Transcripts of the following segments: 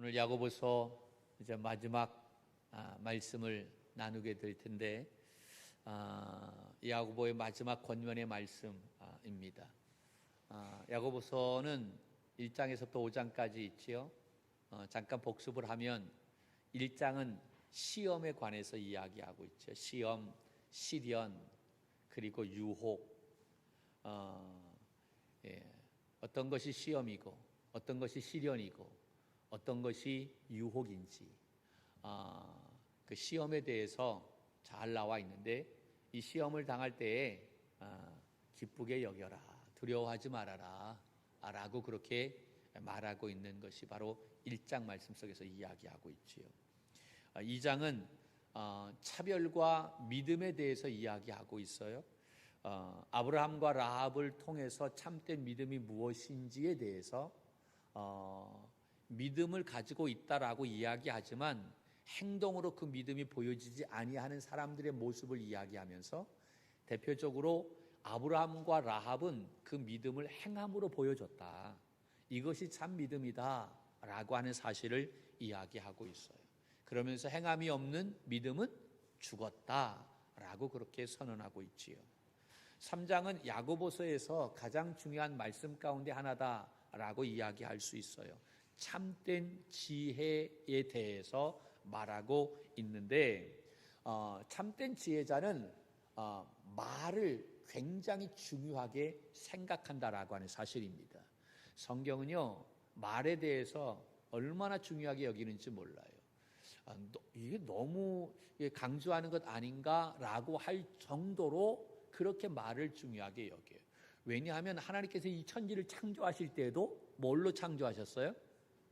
오늘 야고보서 이제 마지막 말씀을 나누게 될 텐데, 야고보의 마지막 권면의 말씀입니다. 야고보서는 1장에서부터 5장까지 있지요. 잠깐 복습을 하면 1장은 시험에 관해서 이야기하고 있죠. 시험, 시련, 그리고 유혹. 어떤 것이 시험이고, 어떤 것이 시련이고, 어떤 것이 유혹인지, 그 시험에 대해서 잘 나와 있는데, 이 시험을 당할 때에 기쁘게 여겨라, 두려워하지 말아라 라고 그렇게 말하고 있는 것이 바로 1장 말씀 속에서 이야기하고 있지요. 2장은 차별과 믿음에 대해서 이야기하고 있어요. 아브라함과 라합을 통해서 참된 믿음이 무엇인지에 대해서 믿음을 가지고 있다라고 이야기하지만 행동으로 그 믿음이 보여지지 아니하는 사람들의 모습을 이야기하면서, 대표적으로 아브라함과 라합은 그 믿음을 행함으로 보여줬다, 이것이 참 믿음이다 라고 하는 사실을 이야기하고 있어요. 그러면서 행함이 없는 믿음은 죽었다 라고 그렇게 선언하고 있지요. 3장은 야고보서에서 가장 중요한 말씀 가운데 하나다 라고 이야기할 수 있어요. 참된 지혜에 대해서 말하고 있는데, 참된 지혜자는 말을 굉장히 중요하게 생각한다라고 하는 사실입니다. 성경은요, 말에 대해서 얼마나 중요하게 여기는지 몰라요. 이게 너무 강조하는 것 아닌가라고 할 정도로 그렇게 말을 중요하게 여겨요. 왜냐하면 하나님께서 이 천지를 창조하실 때도 뭘로 창조하셨어요?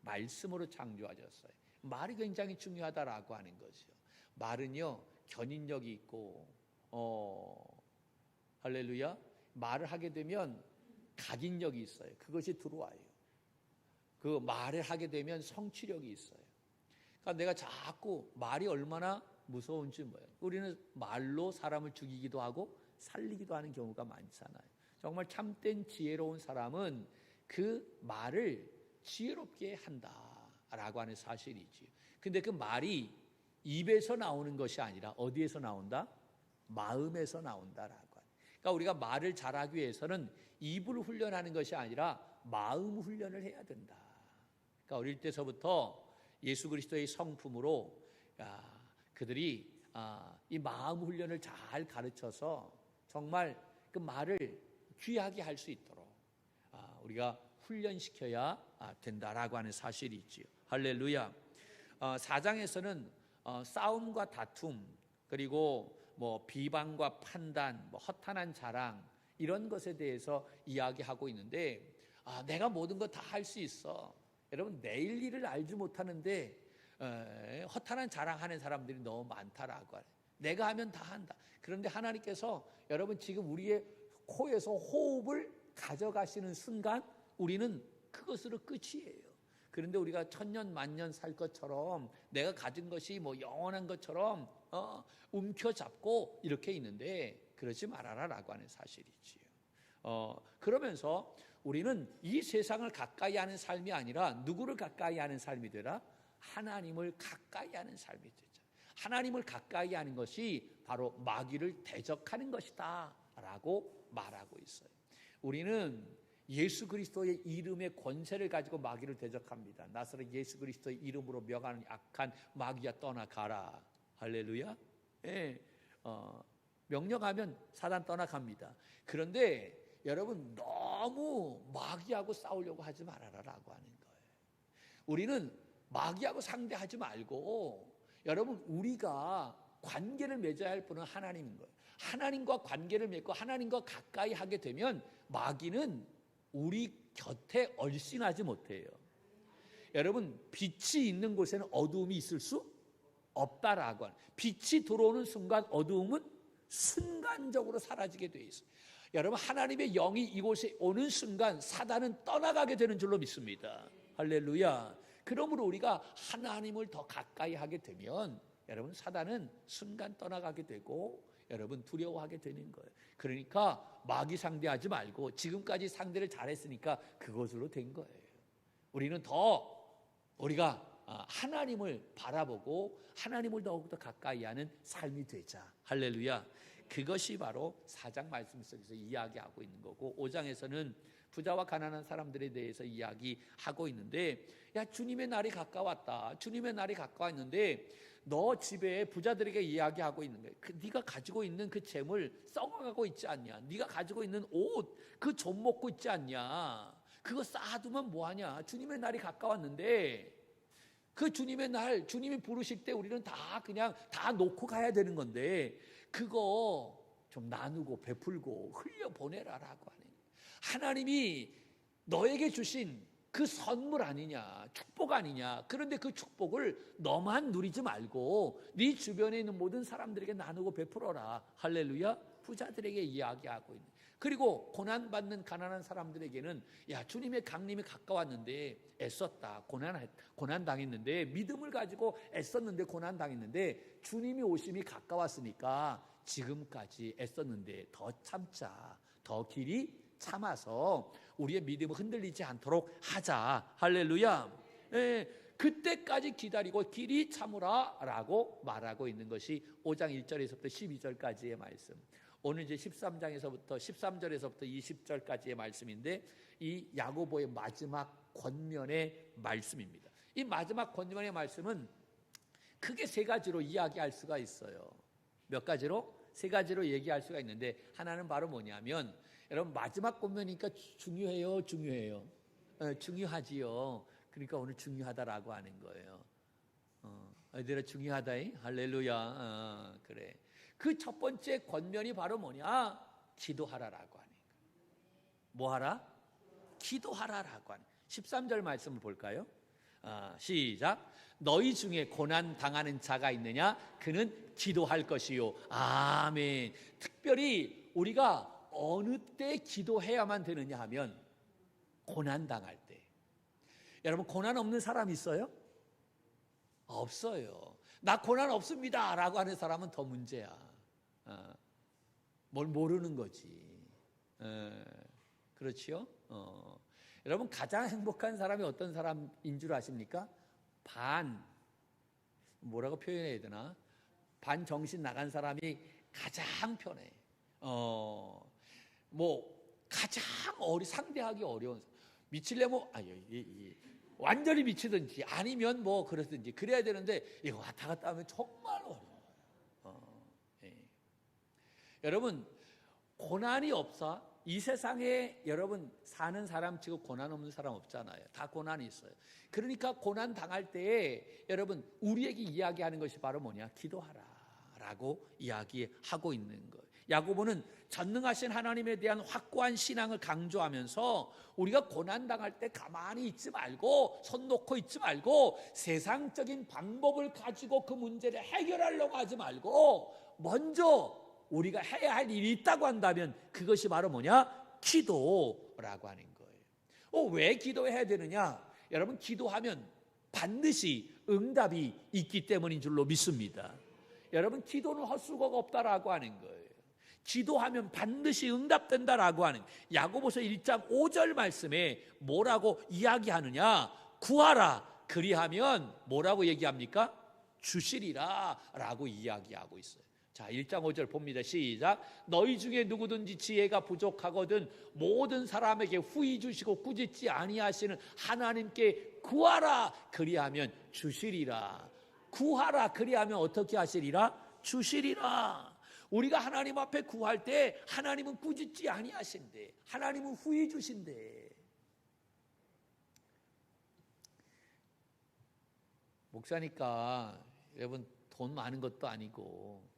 말씀으로 창조하셨어요. 말이 굉장히 중요하다라고 하는 것이요. 말은요, 견인력이 있고, 할렐루야, 말을 하게 되면 각인력이 있어요. 그것이 들어와요. 그 말을 하게 되면 성취력이 있어요. 그러니까 내가 자꾸 말이 얼마나 무서운지 뭐예요. 우리는 말로 사람을 죽이기도 하고 살리기도 하는 경우가 많잖아요. 정말 참된 지혜로운 사람은 그 말을 지혜롭게 한다라고 하는 사실이지. 근데 그 말이 입에서 나오는 것이 아니라 어디에서 나온다? 마음에서 나온다라고. 그러니까 우리가 말을 잘하기 위해서는 입을 훈련하는 것이 아니라 마음 훈련을 해야 된다. 그러니까 어릴 때서부터 예수 그리스도의 성품으로 그들이 이 마음 훈련을 잘 가르쳐서 정말 그 말을 귀하게 할 수 있도록 우리가 훈련시켜야 된다라고 하는 사실이 있지요. 할렐루야. 4장에서는 싸움과 다툼, 그리고 비방과 판단, 허탄한 자랑, 이런 것에 대해서 이야기하고 있는데, 내가 모든 거 다 할 수 있어. 여러분, 내일 일을 알지 못하는데 허탄한 자랑하는 사람들이 너무 많다라고. 내가 하면 다 한다. 그런데 하나님께서 여러분 지금 우리의 코에서 호흡을 가져가시는 순간 우리는 그것으로 끝이에요. 그런데 우리가 천년 만년 살 것처럼, 내가 가진 것이 영원한 것처럼 움켜잡고 이렇게 있는데, 그러지 말아라라고 하는 사실이지요. 그러면서 우리는 이 세상을 가까이 하는 삶이 아니라 누구를 가까이 하는 삶이 되라? 하나님을 가까이 하는 삶이 되죠. 하나님을 가까이 하는 것이 바로 마귀를 대적하는 것이다 라고 말하고 있어요. 우리는 예수 그리스도의 이름의 권세를 가지고 마귀를 대적합니다. 나사렛 예수 그리스도의 이름으로 명하는 악한 마귀야 떠나가라. 할렐루야. 예, 명령하면 사단 떠나갑니다. 그런데 여러분, 너무 마귀하고 싸우려고 하지 말아라라고 하는 거예요. 우리는 마귀하고 상대하지 말고, 여러분, 우리가 관계를 맺어야 할 분은 하나님인 거예요. 하나님과 관계를 맺고 하나님과 가까이 하게 되면 마귀는 우리 곁에 얼씬하지 못해요. 여러분, 빛이 있는 곳에는 어두움이 있을 수 없다라고 하는, 빛이 들어오는 순간 어두움은 순간적으로 사라지게 돼 있어요. 여러분, 하나님의 영이 이곳에 오는 순간 사단은 떠나가게 되는 줄로 믿습니다. 할렐루야. 그러므로 우리가 하나님을 더 가까이 하게 되면 여러분, 사단은 순간 떠나가게 되고 여러분 두려워하게 되는 거예요. 그러니까 마귀 상대하지 말고 지금까지 상대를 잘했으니까 그것으로 된 거예요. 우리는 더 우리가 하나님을 바라보고 하나님을 더욱더 가까이 하는 삶이 되자. 할렐루야. 그것이 바로 4장 말씀 속에서 이야기하고 있는 거고, 5장에서는 부자와 가난한 사람들에 대해서 이야기하고 있는데, 야, 주님의 날이 가까웠다. 주님의 날이 가까웠는데 너 집에 부자들에게 이야기하고 있는 거예요. 네가 가지고 있는 그 재물 썩어가고 있지 않냐? 네가 가지고 있는 옷 그 좀 먹고 있지 않냐? 그거 쌓아두면 뭐하냐? 주님의 날이 가까웠는데, 그 주님의 날, 주님이 부르실 때 우리는 다 그냥 다 놓고 가야 되는 건데, 그거 좀 나누고 베풀고 흘려보내라라고 하는 거예요. 하나님이 너에게 주신 그 선물 아니냐, 축복 아니냐. 그런데 그 축복을 너만 누리지 말고 네 주변에 있는 모든 사람들에게 나누고 베풀어라. 할렐루야. 부자들에게 이야기하고 있는. 그리고 고난받는 가난한 사람들에게는, 야, 주님의 강림이 가까웠는데 애썼다. 고난 당했는데, 믿음을 가지고 애썼는데 고난 당했는데, 주님이 오심이 가까웠으니까 지금까지 애썼는데 더 참자. 더 길이 참아서 우리의 믿음을 흔들리지 않도록 하자. 할렐루야. 예, 그때까지 기다리고 길이 참으라 라고 말하고 있는 것이 5장 1절에서부터 12절까지의 말씀. 오늘 이제 13절에서부터 20절까지의 말씀인데, 이 야고보의 마지막 권면의 말씀입니다. 이 마지막 권면의 말씀은 크게 세 가지로 이야기할 수가 있어요. 몇 가지로? 세 가지로 얘기할 수가 있는데, 하나는 바로 뭐냐면, 여러분 마지막 권면이니까 중요해요, 중요해요. 중요하지요. 그러니까 오늘 중요하다라고 하는 거예요. 얘들아 중요하다잉. 할렐루야. 그래. 그 첫 번째 권면이 바로 뭐냐? 기도하라라고 하는 거예요. 뭐 하라? 기도하라라고 하는. 13절 말씀을 볼까요? 시작. 너희 중에 고난 당하는 자가 있느냐? 그는 기도할 것이요. 아멘. 특별히 우리가 어느 때 기도해야만 되느냐 하면 고난 당할 때. 여러분 고난 없는 사람 있어요? 없어요. 나 고난 없습니다 라고 하는 사람은 더 문제야. 뭘 모르는 거지. 그렇지요? 여러분 가장 행복한 사람이 어떤 사람인 줄 아십니까? 뭐라고 표현해야 되나? 반 정신 나간 사람이 가장 편해. 가장 상대하기 어려운, 미치려면 완전히 미치든지 아니면 그렇든지 그래야 되는데, 이거 왔다 갔다 하면 정말 어려워요. 여러분 고난이 없어? 이 세상에 여러분 사는 사람 치고 고난 없는 사람 없잖아요. 다 고난이 있어요. 그러니까 고난 당할 때에 여러분 우리에게 이야기하는 것이 바로 뭐냐? 기도하라 라고 이야기하고 있는 거예요. 야고보는 전능하신 하나님에 대한 확고한 신앙을 강조하면서 우리가 고난당할 때 가만히 있지 말고, 손 놓고 있지 말고, 세상적인 방법을 가지고 그 문제를 해결하려고 하지 말고, 먼저 우리가 해야 할 일이 있다고 한다면 그것이 바로 뭐냐? 기도라고 하는 거예요. 왜 기도해야 되느냐? 여러분 기도하면 반드시 응답이 있기 때문인 줄로 믿습니다. 여러분 기도는 헛수고가 없다라고 하는 거예요. 기도하면 반드시 응답된다라고 하는, 야고보서 1장 5절 말씀에 뭐라고 이야기하느냐? 구하라. 그리하면 뭐라고 얘기합니까? 주시리라 라고 이야기하고 있어요. 자, 1장 5절 봅니다. 시작. 너희 중에 누구든지 지혜가 부족하거든 모든 사람에게 후히 주시고 꾸짖지 아니하시는 하나님께 구하라. 그리하면 주시리라. 구하라. 그리하면 어떻게 하시리라? 주시리라. 우리가 하나님 앞에 구할 때 하나님은 꾸짖지 아니하신대. 하나님은 후히 주신대. 목사니까 여러분 돈 많은 것도 아니고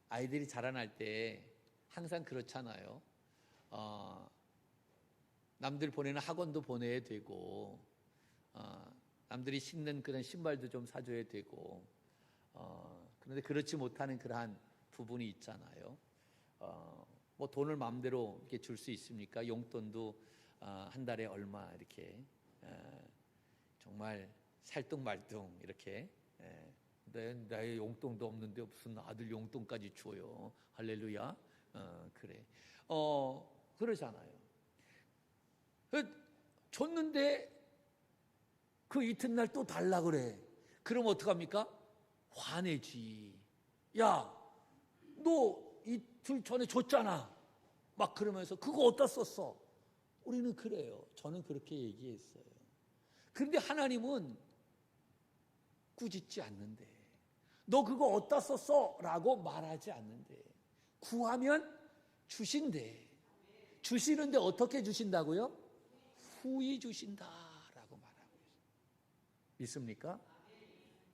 아이들이 자라날 때 항상 그렇잖아요. 남들 보내는 학원도 보내야 되고, 남들이 신는 그런 신발도 좀 사줘야 되고, 그런데 그렇지 못하는 그러한 부분이 있잖아요. 돈을 마음대로 이렇게 줄 수 있습니까? 용돈도 한 달에 얼마 이렇게 정말 살뚱말뚱 이렇게. 나의 용돈도 없는데 무슨 아들 용돈까지 줘요. 할렐루야. 그래. 그러잖아요. 줬는데 그 이튿날 또 달라 그래. 그럼 어떡합니까? 화내지. 야, 너 이틀 전에 줬잖아. 막 그러면서 그거 어디다 썼어? 우리는 그래요. 저는 그렇게 얘기했어요. 그런데 하나님은 꾸짖지 않는데, 너 그거 어디다 썼어? 라고 말하지 않는데, 구하면 주신대. 주시는데 어떻게 주신다고요? 후히 주신다라고 말하고 있어요. 믿습니까?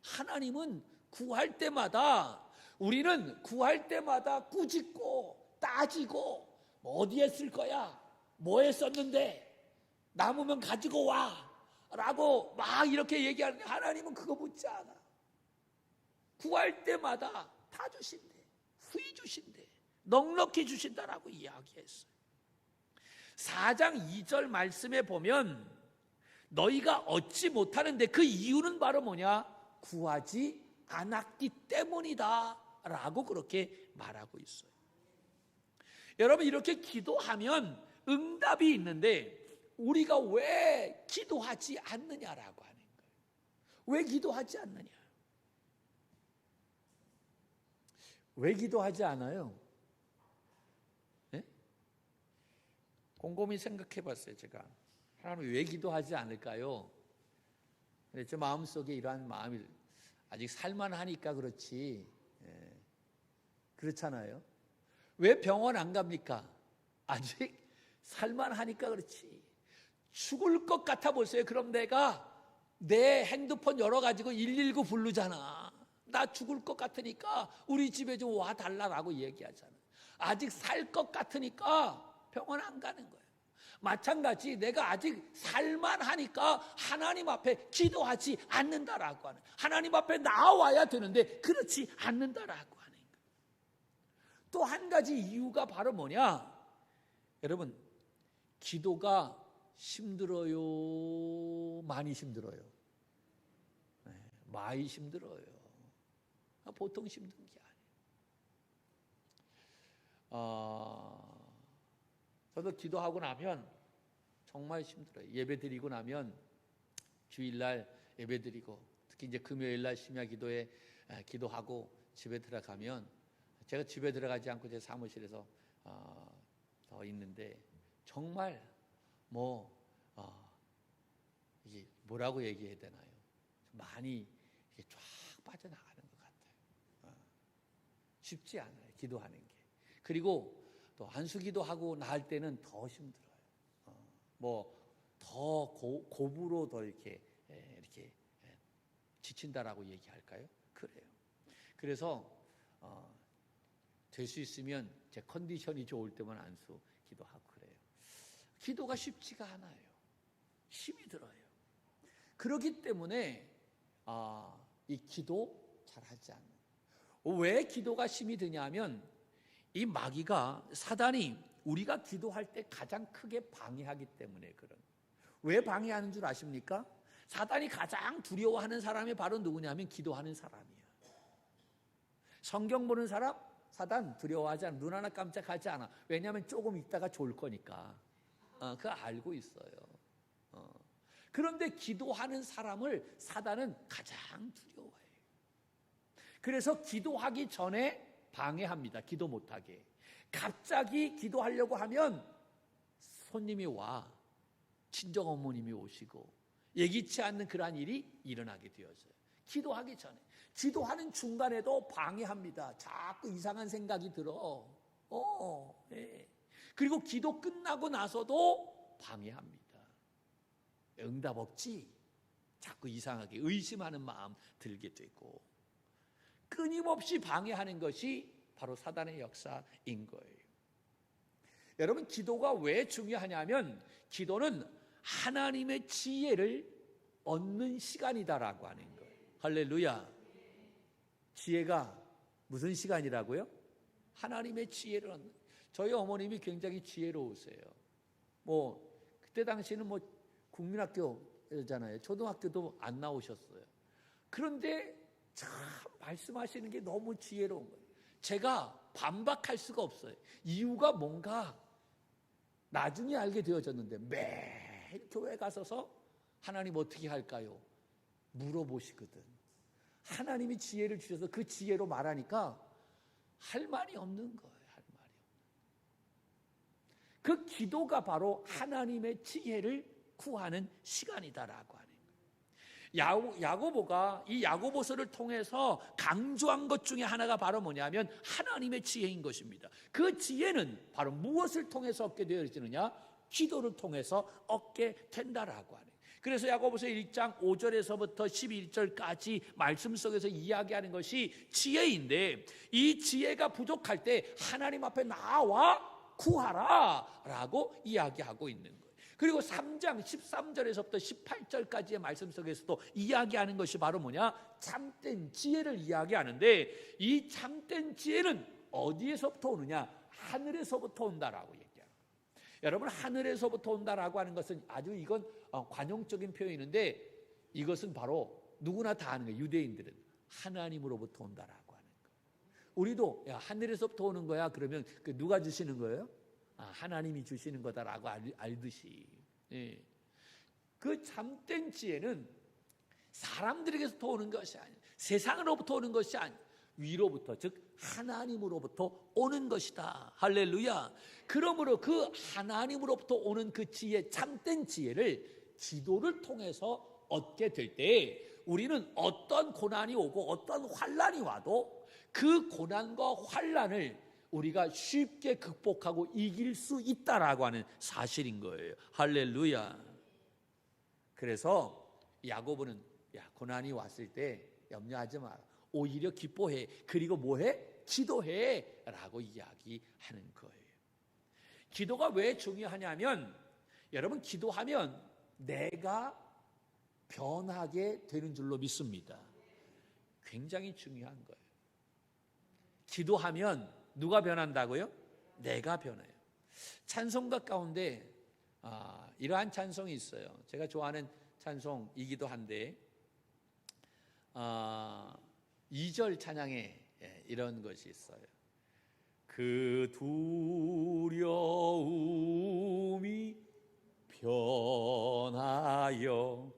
하나님은 구할 때마다, 우리는 구할 때마다 꾸짖고 따지고 어디에 쓸 거야? 뭐에 썼는데? 남으면 가지고 와 라고 막 이렇게 얘기하는데, 하나님은 그거 묻지 않아. 구할 때마다 다 주신대. 후히 주신대. 넉넉히 주신다라고 이야기했어요. 4장 2절 말씀에 보면 너희가 얻지 못하는데 그 이유는 바로 뭐냐? 구하지 않았기 때문이다 라고 그렇게 말하고 있어요. 여러분, 이렇게 기도하면 응답이 있는데 우리가 왜 기도하지 않느냐라고 하는 거예요. 왜 기도하지 않느냐? 왜 기도하지 않아요? 네? 곰곰이 생각해 봤어요. 제가 하나님 왜 기도하지 않을까요? 제 마음속에 이러한 마음이 아직 살만하니까 그렇지, 그렇잖아요. 왜 병원 안 갑니까? 아직 살만하니까 그렇지. 죽을 것 같아 보세요. 그럼 내가 내 핸드폰 열어가지고 119 부르잖아. 나 죽을 것 같으니까 우리 집에 좀 와달라고 얘기하잖아. 아직 살 것 같으니까 병원 안 가는 거예요. 마찬가지, 내가 아직 살만하니까 하나님 앞에 기도하지 않는다라고 하는, 하나님 앞에 나와야 되는데 그렇지 않는다라고 하는 거예요. 또 한 가지 이유가 바로 뭐냐? 여러분, 기도가 힘들어요? 많이 힘들어요? 많이 힘들어요. 보통 힘든 게 아니에요. 저도 기도하고 나면 정말 힘들어요. 예배 드리고 나면 주일날 예배 드리고, 특히 이제 금요일날 심야 기도에 기도하고 집에 들어가면, 제가 집에 들어가지 않고 제 사무실에서 더 있는데, 정말 이게 뭐라고 얘기해야 되나요? 많이 이게 쫙 빠져나가는 것 같아요. 쉽지 않아요, 기도하는 게. 그리고 또 한수기도하고 나할 때는 더 힘들어요. 더 고부로 더 이렇게 지친다라고 얘기할까요? 그래요. 그래서 될 수 있으면 제 컨디션이 좋을 때만 안수 기도하고 그래요. 기도가 쉽지가 않아요. 힘이 들어요. 그렇기 때문에 이 기도 잘하지 않는. 왜 기도가 힘이 드냐면, 이 마귀가, 사단이 우리가 기도할 때 가장 크게 방해하기 때문에 그런. 왜 방해하는 줄 아십니까? 사단이 가장 두려워하는 사람이 바로 누구냐면 기도하는 사람이야. 성경 보는 사람, 사단 두려워하지 않아. 눈 하나 깜짝하지 않아. 왜냐하면 조금 있다가 졸 거니까. 그거 알고 있어요. 그런데 기도하는 사람을 사단은 가장 두려워해요. 그래서 기도하기 전에 방해합니다. 기도 못하게. 갑자기 기도하려고 하면 손님이 와, 친정 어머님이 오시고 예기치 않는 그러한 일이 일어나게 되어져요. 기도하기 전에. 기도하는 중간에도 방해합니다. 자꾸 이상한 생각이 들어. 네. 그리고 기도 끝나고 나서도 방해합니다. 응답 없지? 자꾸 이상하게 의심하는 마음 들게 되고, 끊임없이 방해하는 것이 바로 사단의 역사인 거예요. 여러분, 기도가 왜 중요하냐면, 기도는 하나님의 지혜를 얻는 시간이다라고 하는 거예요. 할렐루야. 지혜가 무슨 시간이라고요? 하나님의 지혜를 얻는. 저희 어머님이 굉장히 지혜로우세요. 그때 당시에는 국민학교잖아요. 초등학교도 안 나오셨어요. 그런데 참 말씀하시는 게 너무 지혜로운 거예요. 제가 반박할 수가 없어요. 이유가 뭔가 나중에 알게 되어졌는데, 매일 교회 가서서 하나님 어떻게 할까요? 물어보시거든. 하나님이 지혜를 주셔서 그 지혜로 말하니까 할 말이 없는 거예요. 할 말이 없는. 그 기도가 바로 하나님의 지혜를 구하는 시간이다라고 하는 거예요. 야고보가 이 야고보서를 통해서 강조한 것 중에 하나가 바로 뭐냐면 하나님의 지혜인 것입니다. 그 지혜는 바로 무엇을 통해서 얻게 되어지느냐? 기도를 통해서 얻게 된다라고 하는. 그래서 야고보서 1장 5절에서부터 11절까지 말씀 속에서 이야기하는 것이 지혜인데, 이 지혜가 부족할 때 하나님 앞에 나와 구하라 라고 이야기하고 있는 거예요. 그리고 3장 13절에서부터 18절까지의 말씀 속에서도 이야기하는 것이 바로 뭐냐? 참된 지혜를 이야기하는데, 이 참된 지혜는 어디에서부터 오느냐? 하늘에서부터 온다라고 얘기합니다. 여러분, 하늘에서부터 온다라고 하는 것은 아주 이건 관용적인 표현인데, 이것은 바로 누구나 다 아는 거예요. 유대인들은 하나님으로부터 온다라고 하는 거예요. 우리도 야, 하늘에서부터 오는 거야 그러면 그 누가 주시는 거예요? 하나님이 주시는 거다라고 알듯이. 예. 그 참된 지혜는 사람들에게서 오는 것이 아니에요. 세상으로부터 오는 것이 아니에요. 위로부터, 즉 하나님으로부터 오는 것이다. 할렐루야. 그러므로 그 하나님으로부터 오는 그 지혜, 참된 지혜를 기도를 통해서 얻게 될 때 우리는 어떤 고난이 오고 어떤 환난이 와도 그 고난과 환난을 우리가 쉽게 극복하고 이길 수 있다라고 하는 사실인 거예요. 할렐루야. 그래서 야고보는 고난이 왔을 때 염려하지 마라. 오히려 기뻐해. 그리고 뭐해? 기도해 라고 이야기하는 거예요. 기도가 왜 중요하냐면, 여러분, 기도하면 내가 변하게 되는 줄로 믿습니다. 굉장히 중요한 거예요. 기도하면 누가 변한다고요? 내가 변해요. 찬송가 가운데 이러한 찬송이 있어요. 제가 좋아하는 찬송이기도 한데 2절 찬양에 이런 것이 있어요. 그 두려움이 변하여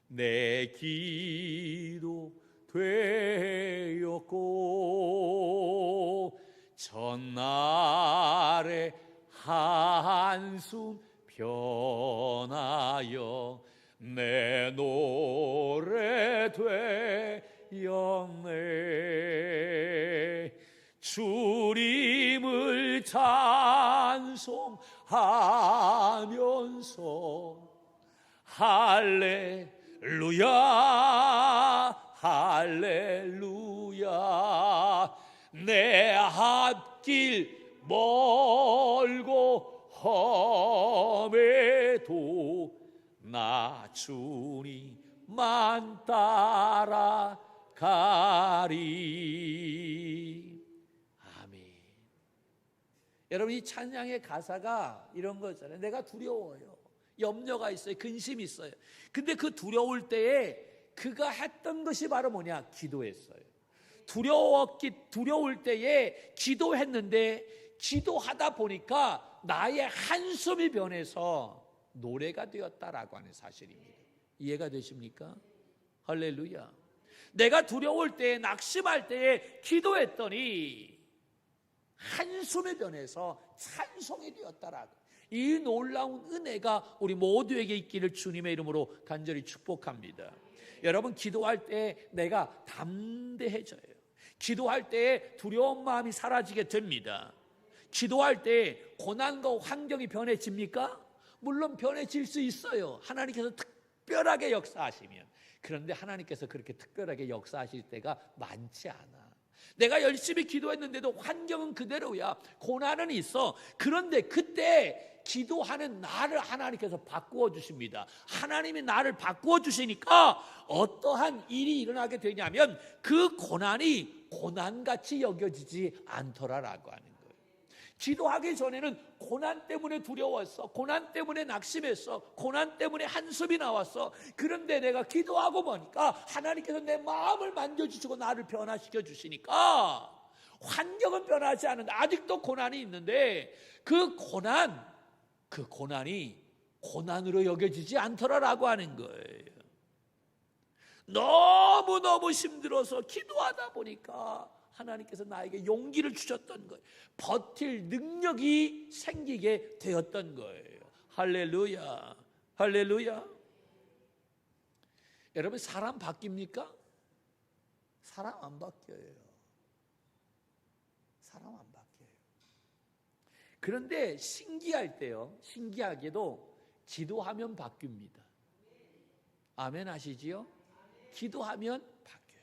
내 기도 되었고, 전날의 한숨 변하여 내 노래 되었네. 주님을 찬송하면서 할렐루야 할렐루야. 내 앞길 멀고 험해도 나 주님만 따라가리. 아멘. 여러분, 이 찬양의 가사가 이런 거잖아요. 내가 두려워요. 염려가 있어요. 근심이 있어요. 근데 그 두려울 때에 그가 했던 것이 바로 뭐냐? 기도했어요. 두려울 때에 기도했는데, 기도하다 보니까 나의 한숨이 변해서 노래가 되었다라고 하는 사실입니다. 이해가 되십니까? 할렐루야. 내가 두려울 때에, 낙심할 때에 기도했더니 한숨이 변해서 찬송이 되었다라고. 이 놀라운 은혜가 우리 모두에게 있기를 주님의 이름으로 간절히 축복합니다. 여러분, 기도할 때 내가 담대해져요. 기도할 때 두려운 마음이 사라지게 됩니다. 기도할 때 고난과 환경이 변해집니까? 물론 변해질 수 있어요. 하나님께서 특별하게 역사하시면. 그런데 하나님께서 그렇게 특별하게 역사하실 때가 많지 않아. 내가 열심히 기도했는데도 환경은 그대로야. 고난은 있어. 그런데 그때 기도하는 나를 하나님께서 바꾸어 주십니다. 하나님이 나를 바꾸어 주시니까 어떠한 일이 일어나게 되냐면 그 고난이 고난같이 여겨지지 않더라라고 하는 거예요. 기도하기 전에는 고난 때문에 두려웠어. 고난 때문에 낙심했어. 고난 때문에 한숨이 나왔어. 그런데 내가 기도하고 보니까 하나님께서 내 마음을 만져주시고 나를 변화시켜 주시니까 환경은 변하지 않은데 아직도 고난이 있는데 그 고난이 고난으로 여겨지지 않더라라고 하는 거예요. 너무너무 힘들어서 기도하다 보니까 하나님께서 나에게 용기를 주셨던 거예요. 버틸 능력이 생기게 되었던 거예요. 할렐루야, 할렐루야. 여러분, 사람 바뀝니까? 사람 안 바뀌어요. 사람 안 바뀌어요. 그런데 신기할 때요, 신기하게도 기도하면 바뀝니다. 아멘 하시지요? 기도하면 바뀌어요.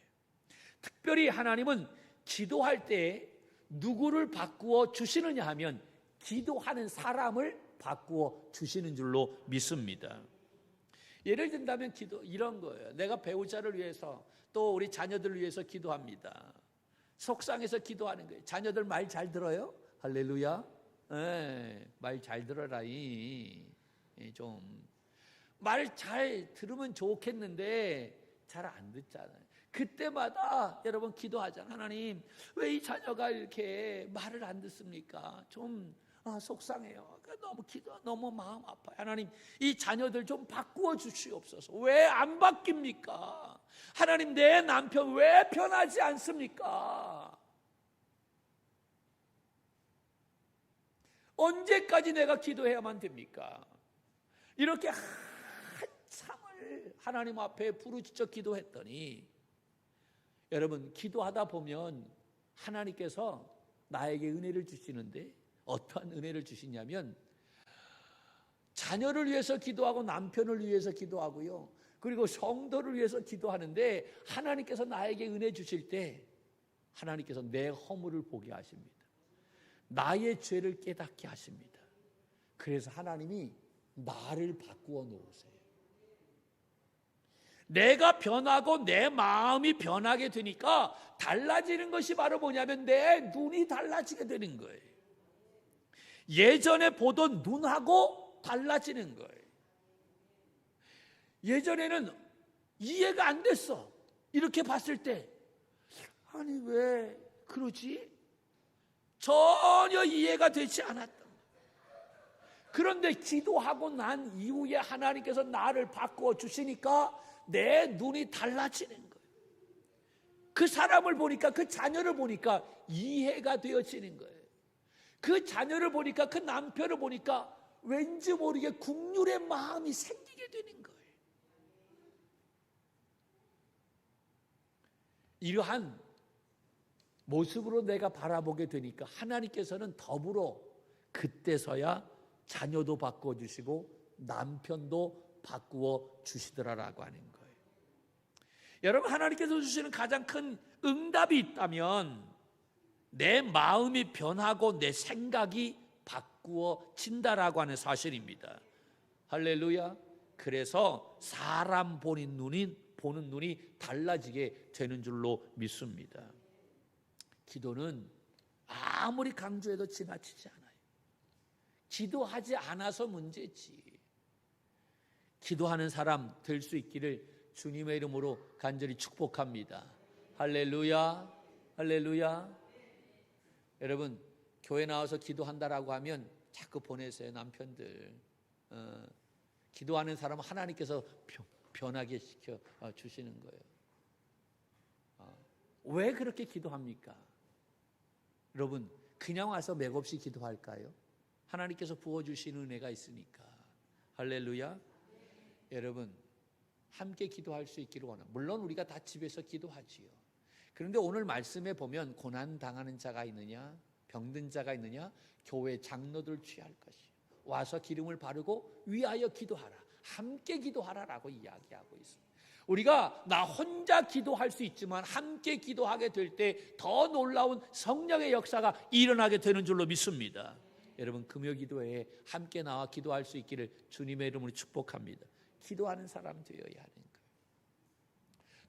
특별히 하나님은 기도할 때 누구를 바꾸어 주시느냐 하면 기도하는 사람을 바꾸어 주시는 줄로 믿습니다. 예를 든다면 기도 이런 거예요. 내가 배우자를 위해서 또 우리 자녀들을 위해서 기도합니다. 속상해서 기도하는 거예요. 자녀들 말 잘 들어요? 할렐루야. 말 잘 들어라. 좀 말 잘 들으면 좋겠는데 잘 안 듣잖아요. 그때마다 여러분 기도하잖아요. 하나님, 왜 이 자녀가 이렇게 말을 안 듣습니까? 좀 속상해요. 너무 마음 아파요. 하나님, 이 자녀들 좀 바꾸어 주시옵소서. 왜 안 바뀝니까? 하나님, 내 남편 왜 변하지 않습니까? 언제까지 내가 기도해야만 됩니까? 이렇게 한참을 하나님 앞에 부르짖어 기도했더니, 여러분, 기도하다 보면 하나님께서 나에게 은혜를 주시는데, 어떠한 은혜를 주시냐면 자녀를 위해서 기도하고 남편을 위해서 기도하고요, 그리고 성도를 위해서 기도하는데 하나님께서 나에게 은혜 주실 때 하나님께서 내 허물을 보게 하십니다. 나의 죄를 깨닫게 하십니다. 그래서 하나님이 나를 바꾸어 놓으세요. 내가 변하고 내 마음이 변하게 되니까 달라지는 것이 바로 뭐냐면 내 눈이 달라지게 되는 거예요. 예전에 보던 눈하고 달라지는 거예요. 예전에는 이해가 안 됐어. 이렇게 봤을 때 아니 왜 그러지? 전혀 이해가 되지 않았다. 그런데 기도하고 난 이후에 하나님께서 나를 바꾸어 주시니까 내 눈이 달라지는 거예요. 그 사람을 보니까, 그 자녀를 보니까 이해가 되어지는 거예요. 그 자녀를 보니까, 그 남편을 보니까 왠지 모르게 국률의 마음이 생기게 되는 거예요. 이러한 모습으로 내가 바라보게 되니까 하나님께서는 더불어 그때서야 자녀도 바꿔주시고 남편도 바꾸어 주시더라라고 하는 거예요. 여러분, 하나님께서 주시는 가장 큰 응답이 있다면 내 마음이 변하고 내 생각이 바꾸어진다라고 하는 사실입니다. 할렐루야. 그래서 사람 보는 눈이 달라지게 되는 줄로 믿습니다. 기도는 아무리 강조해도 지나치지 않아요. 기도하지 않아서 문제지. 기도하는 사람 될 수 있기를 주님의 이름으로 간절히 축복합니다. 할렐루야, 할렐루야. 여러분, 교회 나와서 기도한다라고 하면 자꾸 보내세요. 남편들 기도하는 사람은 하나님께서 변하게 시켜 주시는 거예요. 왜 그렇게 기도합니까? 여러분, 그냥 와서 맥없이 기도할까요? 하나님께서 부어주시는 은혜가 있으니까. 할렐루야. 여러분, 함께 기도할 수 있기를 원합니다. 물론 우리가 다 집에서 기도하지요. 그런데 오늘 말씀에 보면 고난당하는 자가 있느냐, 병든 자가 있느냐, 교회 장로들 취할 것이요, 와서 기름을 바르고 위하여 기도하라, 함께 기도하라라고 이야기하고 있습니다. 우리가 나 혼자 기도할 수 있지만 함께 기도하게 될 때 더 놀라운 성령의 역사가 일어나게 되는 줄로 믿습니다. 여러분, 금요기도회에 함께 나와 기도할 수 있기를 주님의 이름으로 축복합니다. 기도하는 사람 되어야 하는 거예요.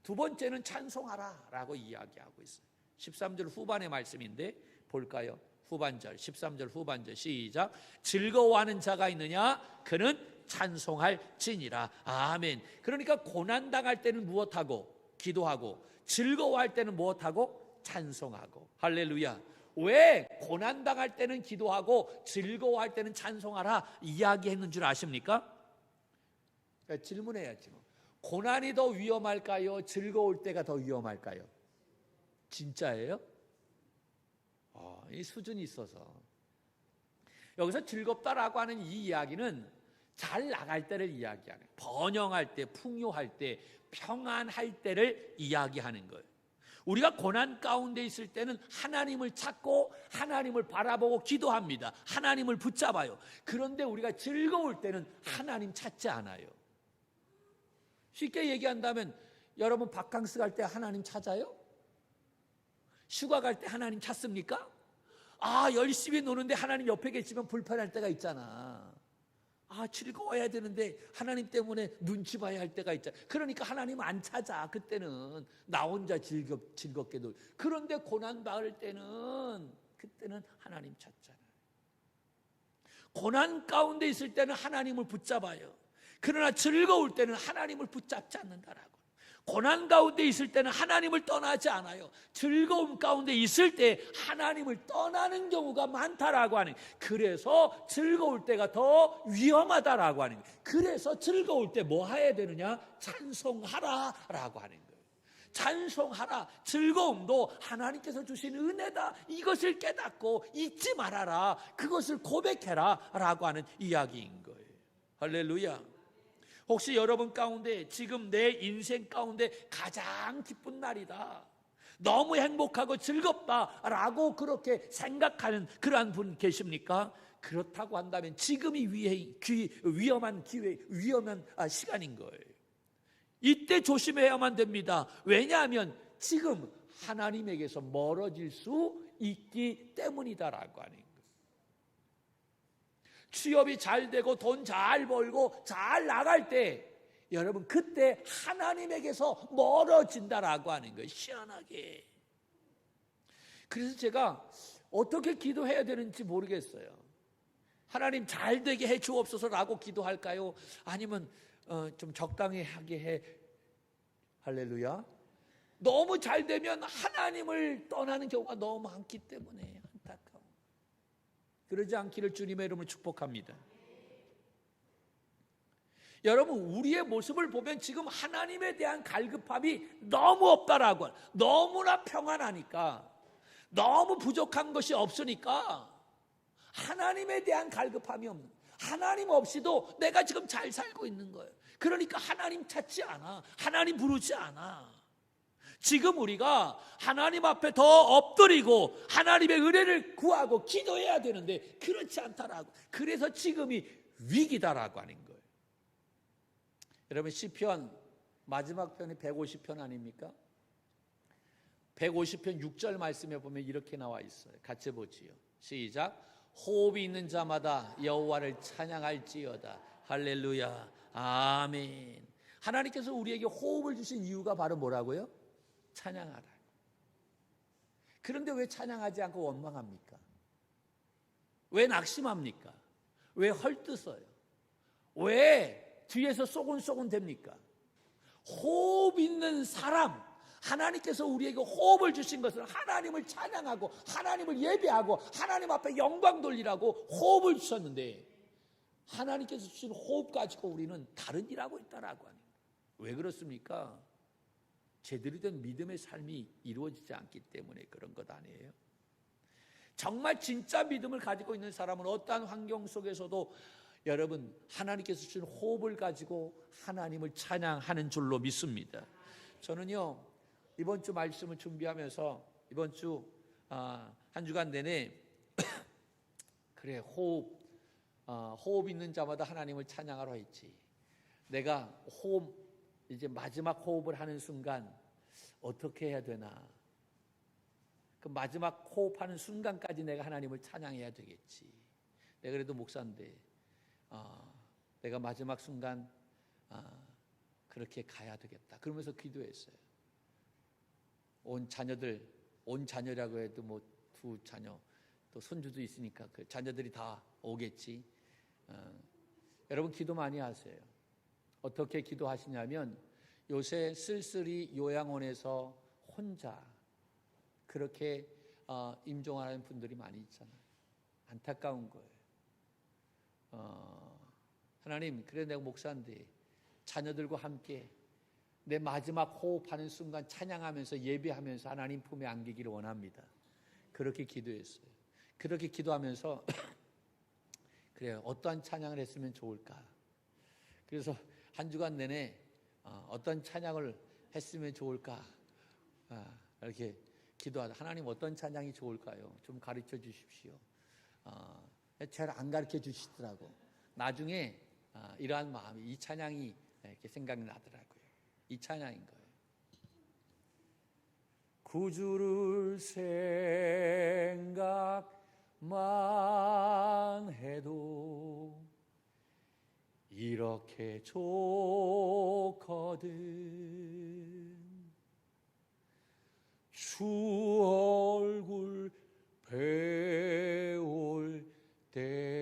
두 번째는 찬송하라 라고 이야기하고 있어요. 13절 후반의 말씀인데 볼까요? 후반절, 13절 후반절 시작. 즐거워하는 자가 있느냐? 그는 찬송할지니라. 아멘. 그러니까 고난당할 때는 무엇하고? 기도하고. 즐거워할 때는 무엇하고? 찬송하고. 할렐루야. 왜 고난당할 때는 기도하고 즐거워할 때는 찬송하라 이야기했는 줄 아십니까? 질문해야죠. 고난이 더 위험할까요? 즐거울 때가 더 위험할까요? 진짜예요? 이 수준이 있어서. 여기서 즐겁다라고 하는 이 이야기는 잘 나갈 때를 이야기하는, 번영할 때, 풍요할 때, 평안할 때를 이야기하는 거예요. 우리가 고난 가운데 있을 때는 하나님을 찾고 하나님을 바라보고 기도합니다. 하나님을 붙잡아요. 그런데 우리가 즐거울 때는 하나님 찾지 않아요. 쉽게 얘기한다면 여러분 바캉스 갈 때 하나님 찾아요? 휴가 갈 때 하나님 찾습니까? 열심히 노는데 하나님 옆에 계시면 불편할 때가 있잖아. 즐거워야 되는데 하나님 때문에 눈치 봐야 할 때가 있잖아. 그러니까 하나님 안 찾아. 그때는 나 혼자 즐겁게 놀. 그런데 고난 받을 때는 그때는 하나님 찾잖아요. 고난 가운데 있을 때는 하나님을 붙잡아요. 그러나 즐거울 때는 하나님을 붙잡지 않는다라고. 고난 가운데 있을 때는 하나님을 떠나지 않아요. 즐거움 가운데 있을 때 하나님을 떠나는 경우가 많다라고 하는. 그래서 즐거울 때가 더 위험하다라고 하는. 그래서 즐거울 때 뭐 해야 되느냐? 찬송하라라고 하는 거예요. 찬송하라. 즐거움도 하나님께서 주신 은혜다. 이것을 깨닫고 잊지 말아라. 그것을 고백해라라고 하는 이야기인 거예요. 할렐루야. 혹시 여러분 가운데 지금 내 인생 가운데 가장 기쁜 날이다, 너무 행복하고 즐겁다라고 그렇게 생각하는 그러한 분 계십니까? 그렇다고 한다면 지금이 위험한 기회, 위험한 시간인 거예요. 이때 조심해야만 됩니다. 왜냐하면 지금 하나님에게서 멀어질 수 있기 때문이다라고 하는 거예요. 취업이 잘 되고 돈 잘 벌고 잘 나갈 때 여러분 그때 하나님에게서 멀어진다라고 하는 거예요. 희한하게. 그래서 제가 어떻게 기도해야 되는지 모르겠어요. 하나님 잘 되게 해 주옵소서라고 기도할까요? 아니면 좀 적당히 하게 해. 할렐루야. 너무 잘 되면 하나님을 떠나는 경우가 너무 많기 때문에 안타까워. 그러지 않기를 주님의 이름으로 축복합니다. 여러분 우리의 모습을 보면 지금 하나님에 대한 갈급함이 너무 없다라고, 너무나 평안하니까, 너무 부족한 것이 없으니까 하나님에 대한 갈급함이 없는, 하나님 없이도 내가 지금 잘 살고 있는 거예요. 그러니까 하나님 찾지 않아, 하나님 부르지 않아. 지금 우리가 하나님 앞에 더 엎드리고 하나님의 은혜를 구하고 기도해야 되는데 그렇지 않다라고. 그래서 지금이 위기다라고 하는 거예요. 여러분 시편 마지막 편이 150편 아닙니까? 150편 6절 말씀에 보면 이렇게 나와 있어요. 같이 보지요. 시작. 호흡이 있는 자마다 여호와를 찬양할지어다. 할렐루야. 아멘. 하나님께서 우리에게 호흡을 주신 이유가 바로 뭐라고요? 찬양하라. 그런데 왜 찬양하지 않고 원망합니까? 왜 낙심합니까? 왜 헐뜯어요? 왜 뒤에서 쏘곤쏘곤 됩니까? 호흡 있는 사람, 하나님께서 우리에게 호흡을 주신 것은 하나님을 찬양하고 하나님을 예배하고 하나님 앞에 영광 돌리라고 호흡을 주셨는데, 하나님께서 주신 호흡 가지고 우리는 다른 일하고 있다라고 하는 거예요. 왜 그렇습니까? 제대로 된 믿음의 삶이 이루어지지 않기 때문에 그런 것 아니에요? 정말 진짜 믿음을 가지고 있는 사람은 어떠한 환경 속에서도 여러분 하나님께서 주신 호흡을 가지고 하나님을 찬양하는 줄로 믿습니다. 저는요 이번 주 말씀을 준비하면서 이번 주 한 주간 내내 그래 호흡 있는 자마다 하나님을 찬양하라 했지. 내가 이제 마지막 호흡을 하는 순간 어떻게 해야 되나? 그 마지막 호흡하는 순간까지 내가 하나님을 찬양해야 되겠지. 내가 그래도 목사인데 내가 마지막 순간 그렇게 가야 되겠다. 그러면서 기도했어요. 온 자녀라고 해도 뭐 2자녀 또 손주도 있으니까 그 자녀들이 다 오겠지. 여러분 기도 많이 하세요. 어떻게 기도하시냐면 요새 쓸쓸히 요양원에서 혼자 그렇게 임종하는 분들이 많이 있잖아요. 안타까운 거예요. 하나님, 그래 내가 목사인데 자녀들과 함께 내 마지막 호흡하는 순간 찬양하면서 예배하면서 하나님 품에 안기기를 원합니다. 그렇게 기도했어요. 그렇게 기도하면서 그래요. 어떠한 찬양을 했으면 좋을까? 그래서 한 주간 내내 어떤 찬양을 했으면 좋을까? 이렇게 기도하다 하나님 어떤 찬양이 좋을까요? 좀 가르쳐 주십시오. 잘 안 가르쳐 주시더라고. 나중에 이러한 마음이 이 찬양이 이렇게 생각이 나더라고요. 이 찬양인 거예요. 구주를 생각만 해도 이렇게 좋거든. 주 얼굴 배울 때야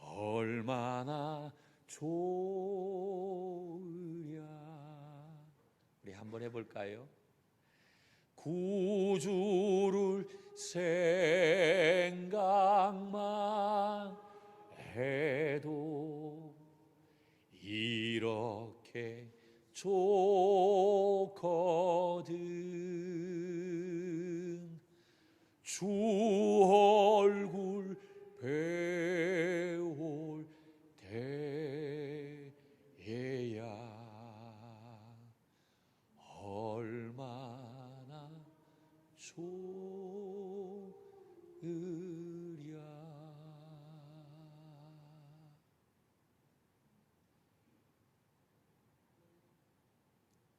얼마나 좋으랴. 우리 한번 해볼까요? 구주를 생각만 해도 이렇게 좋거든. 주 얼굴 배울 때에야 얼마나 좋으랴.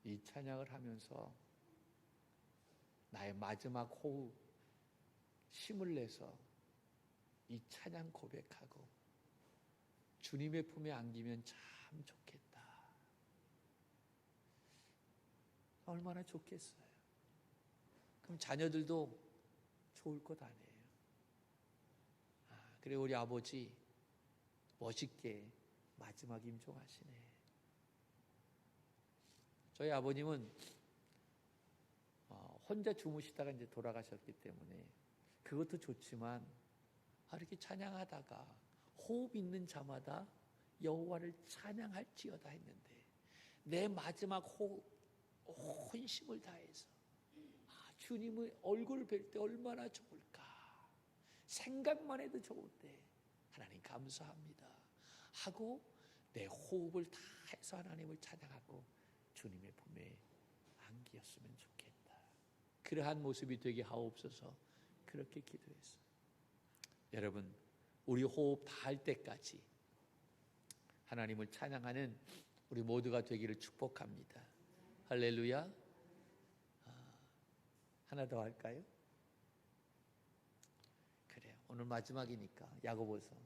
이 찬양을 하면서 나의 마지막 호흡 힘을 내서 이 찬양 고백하고 주님의 품에 안기면 참 좋겠다. 얼마나 좋겠어요. 그럼 자녀들도 좋을 것 아니에요. 그래 우리 아버지 멋있게 마지막 임종하시네. 저희 아버님은 혼자 주무시다가 이제 돌아가셨기 때문에 그것도 좋지만 이렇게 찬양하다가 호흡 있는 자마다 여호와를 찬양할지어다 했는데 내 마지막 호흡 혼심을 다해서 주님의 얼굴을 뵐 때 얼마나 좋을까 생각만 해도 좋은데 하나님 감사합니다 하고 내 호흡을 다해서 하나님을 찬양하고 주님의 품에 안기었으면 좋겠다. 그러한 모습이 되게 하옵소서. 그렇게 기도했어요. 여러분 우리 호흡 다 할 때까지 하나님을 찬양하는 우리 모두가 되기를 축복합니다. 할렐루야. 하나 더 할까요? 그래요. 오늘 마지막이니까 야고보서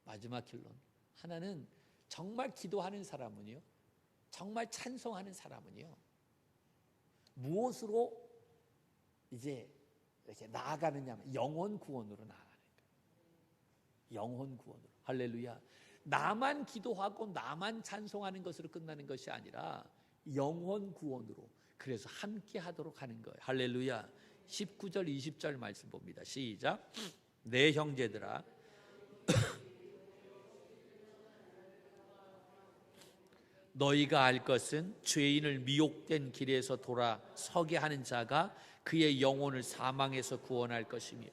마지막 결론. 하나는 정말 기도하는 사람은요, 정말 찬송하는 사람은요, 무엇으로 이제 이렇게 나아가느냐면 영혼 구원으로 나아가는 거예요. 영혼 구원으로. 할렐루야. 나만 기도하고 나만 찬송하는 것으로 끝나는 것이 아니라 영혼 구원으로. 그래서 함께 하도록 하는 거예요. 할렐루야. 19절 20절 말씀 봅니다. 시작. 내 형제들아 너희가 알 것은 죄인을 미혹된 길에서 돌아서게 하는 자가 그의 영혼을 사망에서 구원할 것이며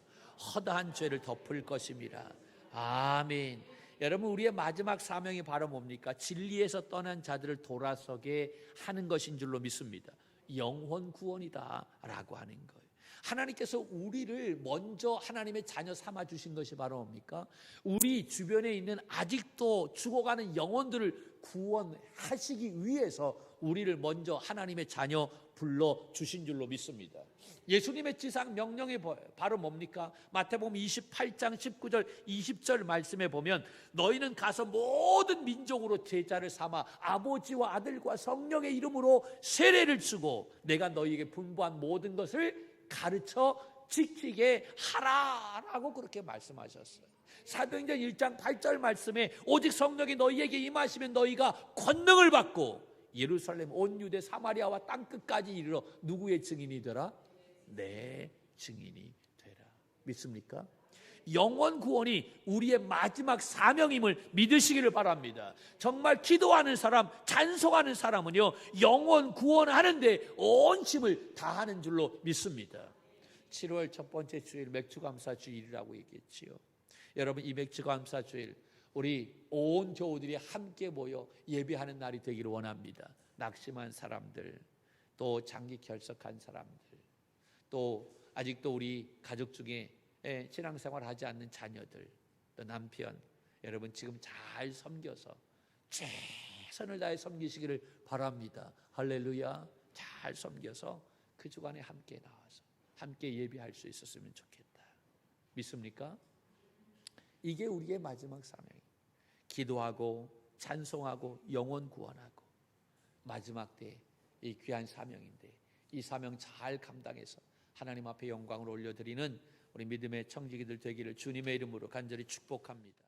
허다한 죄를 덮을 것임이라. 아멘. 여러분 우리의 마지막 사명이 바로 뭡니까? 진리에서 떠난 자들을 돌아서게 하는 것인 줄로 믿습니다. 영혼 구원이다 라고 하는 거예요. 하나님께서 우리를 먼저 하나님의 자녀 삼아 주신 것이 바로 뭡니까? 우리 주변에 있는 아직도 죽어가는 영혼들을 구원하시기 위해서 우리를 먼저 하나님의 자녀 불러 주신 줄로 믿습니다. 예수님의 지상 명령이 바로 뭡니까? 마태복음 28장 19절 20절 말씀에 보면 너희는 가서 모든 민족으로 제자를 삼아 아버지와 아들과 성령의 이름으로 세례를 주고 내가 너희에게 분부한 모든 것을 가르쳐 지키게 하라라고 그렇게 말씀하셨어요. 사도행전 1장 8절 말씀에 오직 성령이 너희에게 임하시면 너희가 권능을 받고 예루살렘 온 유대 사마리아와 땅끝까지 이르러 누구의 증인이 되라? 내 증인이 되라. 믿습니까? 영혼 구원이 우리의 마지막 사명임을 믿으시기를 바랍니다. 정말 기도하는 사람, 찬송하는 사람은요, 영혼 구원하는데 온 힘을 다하는 줄로 믿습니다. 7월 첫 번째 주일 맥주감사 주일이라고 얘기했지요. 여러분, 이 맥주감사 주일 우리 온 교우들이 함께 모여 예배하는 날이 되기를 원합니다. 낙심한 사람들, 또 장기 결석한 사람들, 또 아직도 우리 가족 중에 신앙생활 하지 않는 자녀들, 또 남편, 여러분 지금 잘 섬겨서 최선을 다해 섬기시기를 바랍니다. 할렐루야. 잘 섬겨서 그 주간에 함께 나와서 함께 예배할 수 있었으면 좋겠다. 믿습니까? 이게 우리의 마지막 사명이에요. 기도하고 찬송하고 영혼 구원하고 마지막 때 이 귀한 사명인데, 이 사명 잘 감당해서 하나님 앞에 영광을 올려드리는 우리 믿음의 청지기들 되기를 주님의 이름으로 간절히 축복합니다.